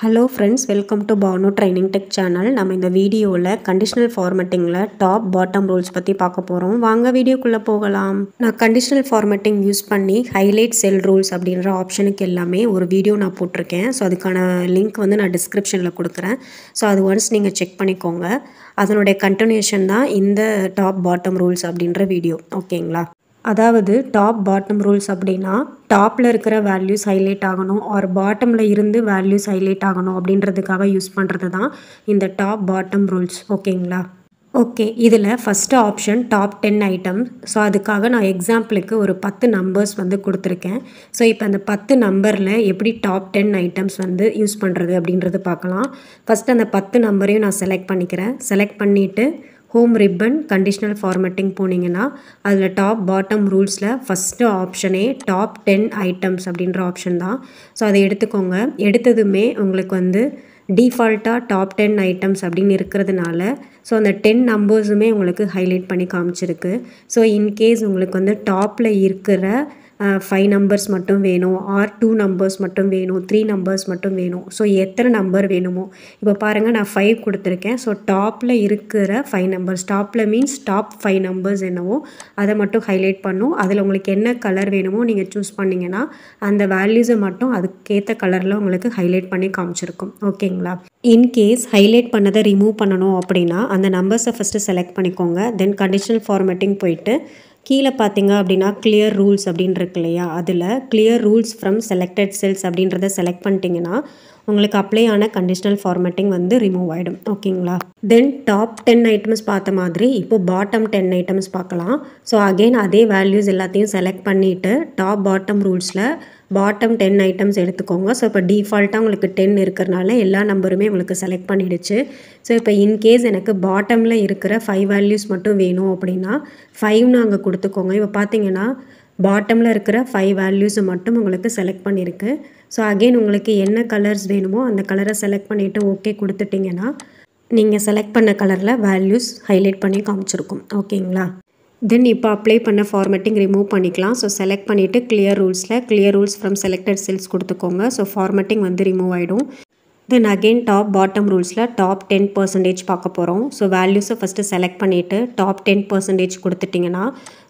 Hello friends, welcome to Banu Training Tech channel. நம்ம இந்த வீடியோவில் கண்டிஷனல் ஃபார்மேட்டிங்கில் டாப் பாட்டம் ரூல்ஸ் பற்றி பார்க்க போகிறோம். வாங்க வீடியோக்குள்ளே போகலாம். நான் கண்டிஷனல் ஃபார்மேட்டிங் யூஸ் பண்ணி ஹைலைட் செல் ரூல்ஸ் அப்படின்ற ஆப்ஷனுக்கு எல்லாமே ஒரு வீடியோ நான் போட்டிருக்கேன். ஸோ அதுக்கான லிங்க் வந்து நான் டிஸ்கிரிப்ஷனில் கொடுக்குறேன். ஸோ அது ஒன்ஸ் நீங்கள் செக் பண்ணிக்கோங்க. அதனுடைய கண்டினியூஷன் தான் இந்த டாப் பாட்டம் ரூல்ஸ் அப்படின்ற வீடியோ. ஓகேங்களா? அதாவது டாப் பாட்டம் ரூல்ஸ் அப்படின்னா டாப்பில் இருக்கிற வேல்யூஸ் ஹைலைட் ஆகணும் ஆர் பாட்டமில் இருந்து வேல்யூஸ் ஹைலைட் ஆகணும் அப்படின்றதுக்காக யூஸ் பண்ணுறது தான் இந்த டாப் பாட்டம் ரூல்ஸ். ஓகேங்களா? ஓகே, இதில் first option top 10 item. So அதுக்காக நான் எக்ஸாம்பிளுக்கு ஒரு 10 நம்பர்ஸ் வந்து கொடுத்துருக்கேன். ஸோ இப்போ அந்த 10 நம்பரில் எப்படி டாப் 10 ஐட்டம்ஸ் வந்து யூஸ் பண்ணுறது அப்படின்றது பார்க்கலாம். ஃபஸ்ட்டு அந்த 10 நம்பரையும் நான் செலக்ட் பண்ணிக்கிறேன். செலக்ட் பண்ணிவிட்டு ஹோம் ரிப்பன் கண்டிஷனல் ஃபார்மேட்டிங் போனீங்கன்னா அதில் டாப் பாட்டம் ரூல்ஸில் ஃபஸ்ட்டு ஆப்ஷனே டாப் 10 ஐட்டம்ஸ் அப்படின்ற ஆப்ஷன் தான். ஸோ அதை எடுத்துக்கோங்க. எடுத்ததுமே உங்களுக்கு வந்து டிஃபால்ட்டாக டாப் 10 ஐட்டம்ஸ் அப்படின்னு இருக்கிறதுனால ஸோ அந்த 10 நம்பர்ஸுமே உங்களுக்கு ஹைலைட் பண்ணி காமிச்சிருக்கு. ஸோ இன்கேஸ் உங்களுக்கு வந்து டாப்பில் இருக்கிற 5 நம்பர்ஸ் மட்டும் வேணும் ஆர் 2 நம்பர்ஸ் மட்டும் வேணும், 3 நம்பர்ஸ் மட்டும் வேணும். ஸோ எத்தனை நம்பர் வேணுமோ இப்போ பாருங்கள், நான் 5 கொடுத்துருக்கேன். ஸோ டாப்பில் இருக்கிற 5 நம்பர்ஸ், டாப்பில் மீன்ஸ் டாப் 5 நம்பர்ஸ் என்னவோ அதை மட்டும் ஹைலைட் பண்ணும். அதில் உங்களுக்கு என்ன கலர் வேணுமோ நீங்கள் சூஸ் பண்ணிங்கன்னா அந்த வேல்யூஸை மட்டும் அதுக்கேற்ற கலரில் உங்களுக்கு ஹைலைட் பண்ணி காமிச்சிருக்கும். ஓகேங்களா? இன்கேஸ் ஹைலைட் பண்ணதை ரிமூவ் பண்ணணும் அப்படின்னா அந்த நம்பர்ஸை ஃபஸ்ட்டு செலக்ட் பண்ணிக்கோங்க. தென் கண்டிஷனல் ஃபார்மேட்டிங் போயிட்டு கீழே பார்த்தீங்க அப்படின்னா கிளியர் ரூல்ஸ் அப்படின்னு இருக்கு இல்லையா, அதில் clear rules from selected cells அப்படின்றத செலக்ட் பண்ணிட்டீங்கன்னா உங்களுக்கு அப்ளை ஆன கண்டிஷனல் ஃபார்மேட்டிங் வந்து ரிமூவ் ஆகிடும். ஓகேங்களா? தென் டாப் 10 ஐட்டம்ஸ் பார்த்த மாதிரி இப்போது பாட்டம் 10 ஐட்டம்ஸ் பார்க்கலாம். ஸோ அகெயின் அதே வேல்யூஸ் எல்லாத்தையும் செலக்ட் பண்ணிவிட்டு டாப் பாட்டம் ரூல்ஸில் பாட்டம் 10 ஐட்டம்ஸ் எடுத்துக்கோங்க. ஸோ இப்போ டிஃபால்ட்டாக உங்களுக்கு 10 இருக்கிறனால எல்லா நம்பருமே உங்களுக்கு செலக்ட் பண்ணிடுச்சு. ஸோ இப்போ இன்கேஸ் எனக்கு பாட்டமில் இருக்கிற 5 வேல்யூஸ் மட்டும் வேணும் அப்படின்னா 5ன்னு அங்கே கொடுத்துக்கோங்க. இப்போ பார்த்தீங்கன்னா பாட்டமில் இருக்கிற 5 வேல்யூஸை மட்டும் உங்களுக்கு செலக்ட் பண்ணியிருக்கு. ஸோ அகெயின் உங்களுக்கு என்ன கலர்ஸ் வேணுமோ அந்த கலரை செலக்ட் பண்ணிவிட்டு ஓகே கொடுத்துட்டிங்கன்னா நீங்கள் செலக்ட் பண்ண கலரில் வேல்யூஸ் ஹைலைட் பண்ணி காமிச்சிருக்கும். ஓகேங்களா? தென் இப்போ அப்ளை பண்ண ஃபார்மேட்டிங் ரிமூவ் பண்ணிக்கலாம். ஸோ செலக்ட் பண்ணிவிட்டு clear rules from selected cells கொடுத்துக்கோங்க. ஸோ ஃபார்மேட்டிங் வந்து ரிமூவ் ஆகிடும். தென் அகெயின் டாப் பாட்டம் ரூல்ஸில் டாப் 10% பார்க்க போகிறோம். ஸோ வேல்யூஸை ஃபஸ்ட்டு செலக்ட் பண்ணிவிட்டு டாப் 10% கொடுத்துட்டிங்கன்னா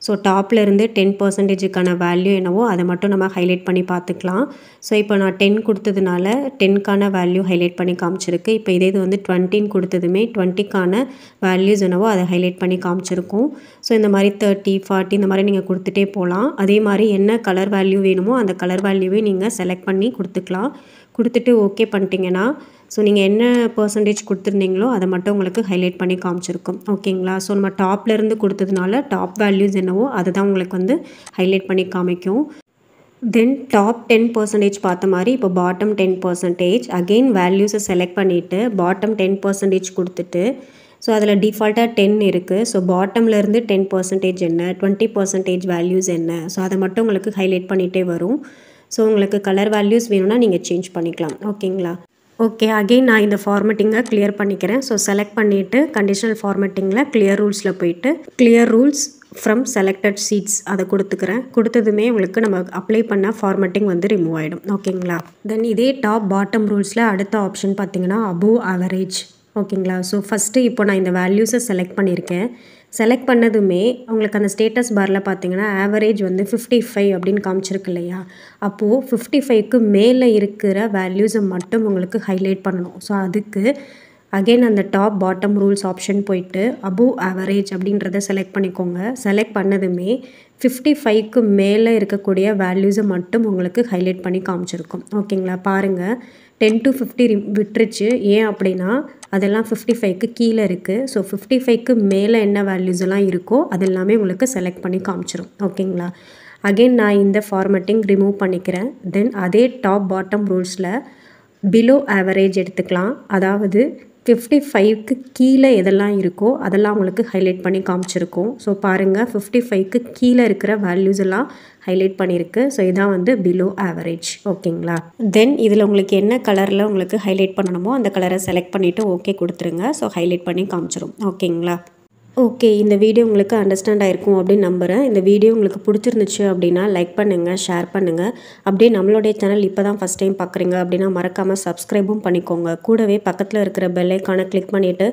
ஸோ டாப்பில் இருந்து 10%க்கான வேல்யூ என்னவோ அதை மட்டும் நம்ம ஹைலைட் பண்ணி பார்த்துக்கலாம். ஸோ இப்போ நான் 10 கொடுத்ததுனால 10க்கான வேல்யூ ஹைலைட் பண்ணி காமிச்சிருக்கு. இப்போ இதே இது வந்து 20 கொடுத்ததுமே 20க்கான வேல்யூஸ் என்னவோ அதை ஹைலைட் பண்ணி காமிச்சிருக்கும். ஸோ இந்த மாதிரி 30, 40 இந்த மாதிரி நீங்கள் கொடுத்துட்டே போகலாம். அதே மாதிரி என்ன கலர் வேல்யூ வேணுமோ அந்த கலர் வேல்யூவே நீங்கள் செலக்ட் பண்ணி கொடுத்துக்கலாம். கொடுத்துட்டு ஓகே பண்ணிட்டீங்கன்னா ஸோ நீங்கள் என்ன பர்சன்டேஜ் கொடுத்துருந்தீங்களோ அதை மட்டும் உங்களுக்கு ஹைலைட் பண்ணி காமிச்சிருக்கும். ஓகேங்களா? ஸோ நம்ம டாப்லேருந்து கொடுத்ததுனால டாப் வேல்யூஸ் என்னவோ அதை தான் உங்களுக்கு வந்து ஹைலைட் பண்ணி காமிக்கும். தென் டாப் 10% பார்த்த மாதிரி இப்போ பாட்டம் 10% அகெயின் வேல்யூஸை செலக்ட் பண்ணிவிட்டு பாட்டம் 10% கொடுத்துட்டு ஸோ அதில் டிஃபால்ட்டாக 10 இருக்குது. ஸோ பாட்டம்லேருந்து 10% என்ன, 20% வேல்யூஸ் என்ன, ஸோ அதை மட்டும் உங்களுக்கு ஹைலைட் பண்ணிகிட்டே வரும். ஸோ உங்களுக்கு கலர் வேல்யூஸ் வேணும்னா நீங்கள் சேஞ்ச் பண்ணிக்கலாம். ஓகேங்களா? ஓகே, அகெயின் நான் இந்த ஃபார்மேட்டிங்கை கிளியர் பண்ணிக்கிறேன். ஸோ செலக்ட் பண்ணிவிட்டு கண்டிஷனல் ஃபார்மேட்டிங்கில் கிளியர் ரூல்ஸில் போயிட்டு clear rules from selected sheets அதை கொடுத்துக்கிறேன். கொடுத்ததுமே உங்களுக்கு நம்ம அப்ளை பண்ண ஃபார்மேட்டிங் வந்து ரிமூவ் ஆகிடும். ஓகேங்களா? தென் இதே டாப் பாட்டம் ரூல்ஸில் அடுத்த ஆப்ஷன் பார்த்தீங்கன்னா அபோவ் ஆவரேஜ். ஓகேங்களா? ஸோ ஃபஸ்ட்டு இப்போ நான் இந்த வேல்யூஸை செலக்ட் பண்ணியிருக்கேன். செலக்ட் பண்ணதுமே உங்களுக்கு அந்த ஸ்டேட்டஸ் பாரில் பார்த்தீங்கன்னா ஆவரேஜ் வந்து 55 அப்படின்னு காமிச்சிருக்கு இல்லையா, அப்போது 55க்கு மேலே இருக்கிற வேல்யூஸை மட்டும் உங்களுக்கு ஹைலைட் பண்ணணும். ஸோ அதுக்கு அகெயின் அந்த டாப் பாட்டம் ரூல்ஸ் ஆப்ஷன் போயிட்டு அபோவ் ஆவரேஜ் அப்படின்றத செலக்ட் பண்ணிக்கோங்க. செலக்ட் பண்ணதுமே 55க்கு மேலே இருக்கக்கூடிய வேல்யூஸை மட்டும் உங்களுக்கு ஹைலைட் பண்ணி காமிச்சிருக்கும். ஓகேங்களா? பாருங்கள், 10 to 50 விட்டுருச்சு. ஏன் அப்படின்னா அதெல்லாம் 55க்கு கீழே இருக்குது. ஸோ 55க்கு மேலே என்ன வேல்யூஸ் எல்லாம் இருக்கோ அது எல்லாமே உங்களுக்கு செலக்ட் பண்ணி காமிச்சிரும். ஓகேங்களா? அகெயின் நான் இந்த ஃபார்மேட்டிங் ரிமூவ் பண்ணிக்கிறேன். தென் அதே டாப் பாட்டம் ரூல்ஸில் பிலோ ஆவரேஜ் எடுத்துக்கலாம். அதாவது 55க்கு கீழே எதெல்லாம் இருக்கோ அதெல்லாம் உங்களுக்கு ஹைலைட் பண்ணி காமிச்சிருக்கும். ஸோ பாருங்கள், 55க்கு கீழே இருக்கிற வேல்யூஸ் எல்லாம் ஹைலைட் பண்ணியிருக்கு. ஸோ இதான் வந்து பிலோ ஆவரேஜ். ஓகேங்களா? தென் இதில் உங்களுக்கு என்ன கலரில் உங்களுக்கு ஹைலைட் பண்ணணுமோ அந்த கலரை செலக்ட் பண்ணிவிட்டு ஓகே கொடுத்துருங்க. ஸோ ஹைலைட் பண்ணி காமிச்சிரும். ஓகேங்களா? ஓகே. இந்த வீடியோ உங்களுக்கு அண்டர்ஸ்டாண்ட் ஆயிருக்கும் அப்படின்னு நம்புறேன். இந்த வீடியோ உங்களுக்கு பிடிச்சிருந்துச்சு அப்படின்னா லைக் பண்ணுங்கள், ஷேர் பண்ணுங்கள். அப்படியே நம்மளுடைய சேனல் இப்போ தான் ஃபஸ்ட் டைம் பார்க்குறீங்க அப்படின்னா மறக்காமல் சப்ஸ்கிரைபும் பண்ணிக்கோங்க. கூடவே பக்கத்தில் இருக்கிற பெல் ஐக்கானை கிளிக் பண்ணிவிட்டு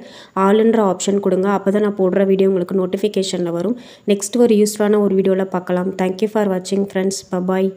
ஆல்ன்ற ஆப்ஷன் கொடுங்க. அப்போ தான் நான் போடுற வீடியோ உங்களுக்கு நோட்டிஃபிகேஷனில் வரும். நெக்ஸ்ட் ஒரு யூஸ்ஃபுல்லான ஒரு வீடியோவில் பார்க்கலாம். தேங்க்யூ ஃபார் வாட்சிங் ஃப்ரெண்ட்ஸ். பபாய்.